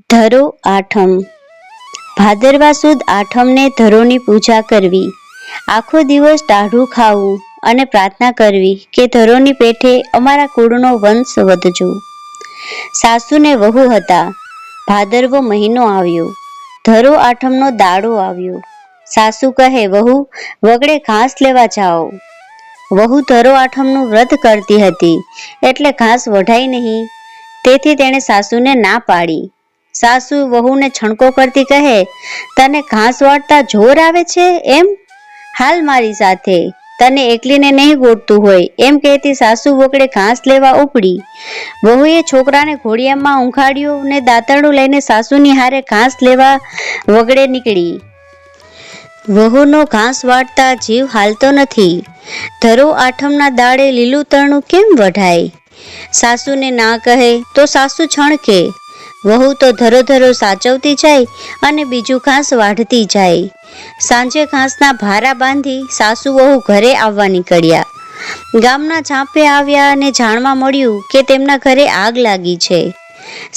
ધરો આઠમ. ભાદરવા સુદ આઠમને ધરોની પૂજા કરવી. આખો દિવસ ટાઢું ખાવું અને પ્રાર્થના કરવી કે ધરોની પેઠે અમારા કુળનો વંશ વધજો. સાસુ ને વહુ હતા. ભાદરવો મહિનો આવ્યો. ધરો આઠમનો દાડો આવ્યો. સાસુ કહે, વહુ વગડે ઘાસ લેવા જાઓ. વહુ ધરો આઠમનું વ્રત કરતી હતી એટલે ઘાસ વઢાય નહીં, તેથી તેણે સાસુને ના પાડી. સાસુ વહુને છણકો કરતી કહે, તને ઘાસ વાળતા જોર આવે છે એમ? હાલ મારી સાથે, તને એકલીને નહીં ગોતતું હોય એમ કહેતી સાસુ વગડે ઘાસ લેવા ઉપડી. વહુએ છોકરાને ઘોડિયામાં ઊંઘાડ્યો ને દાંતરડું લઈને સાસુની હારે ઘાસ લેવા વગડે નીકળી. વહુનો ઘાસ વાળતા જીવ હાલતો નથી. ધરો આઠમના દાડે લીલું તરણું કેમ વઢાય? સાસુને ના કહે તો સાસુ છણકે. વહુ તો ધરો ધરો સાચવતી જાય અને બીજું ઘાસ વાઢતી જાય. સાંજે ઘાસના ભારા બાંધી સાસુ વહુ ઘરે આવવા નીકળ્યા. ગામના ઝાંપે આવ્યા અને જાણવા મળ્યું કે તેમના ઘરે આગ લાગી છે.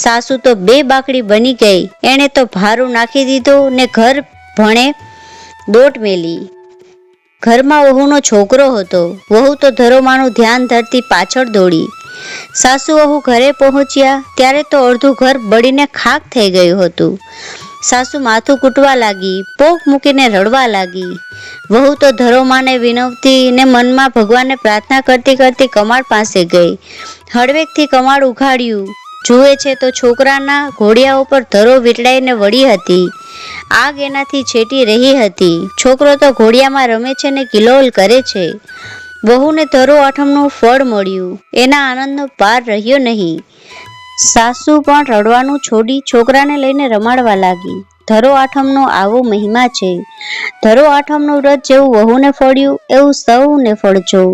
સાસુ તો બે બાકડી બની ગઈ. એણે તો ભારું નાખી દીધો ને ઘર ભણે દોટ મેલી. ઘરમાં વહુનો છોકરો હતો. વહુ તો ધરોમાનું ધ્યાન ધરતી પાછળ દોડી. સાસુ વહુ ઘરે પહોંચ્યા ત્યારે તો અડધું ઘર બળીને ખાક થઈ ગયું હતું. સાસુ માથું કૂટવા લાગી, પોક મૂકીને રડવા લાગી. વહુ તો ધરોમાને વિનવતી ને મનમાં ભગવાનને પ્રાર્થના કરતી કરતી કમાડ પાસે ગઈ. હળવેકથી કમાડ ઉઘાડ્યું. જુએ છે તો છોકરાના ઘોડિયા ઉપર ધરો વીંટળાઈને વળી હતી. આગ એનાથી છેટી રહી હતી. છોકરો તો ઘોડિયામાં રમે છે ને કિલોલ કરે છે. વહુને ધરો આઠમનું ફળ મળ્યું. એના આનંદનો પાર રહ્યો નહીં. સાસુ પણ રડવાનું છોડી છોકરાને લઈને રમાડવા લાગી. ધરો આઠમનો આવો મહિમા છે. ધરો આઠમનું વ્રત જેવું વહુને ફળ્યું એવું સૌને ફળજો.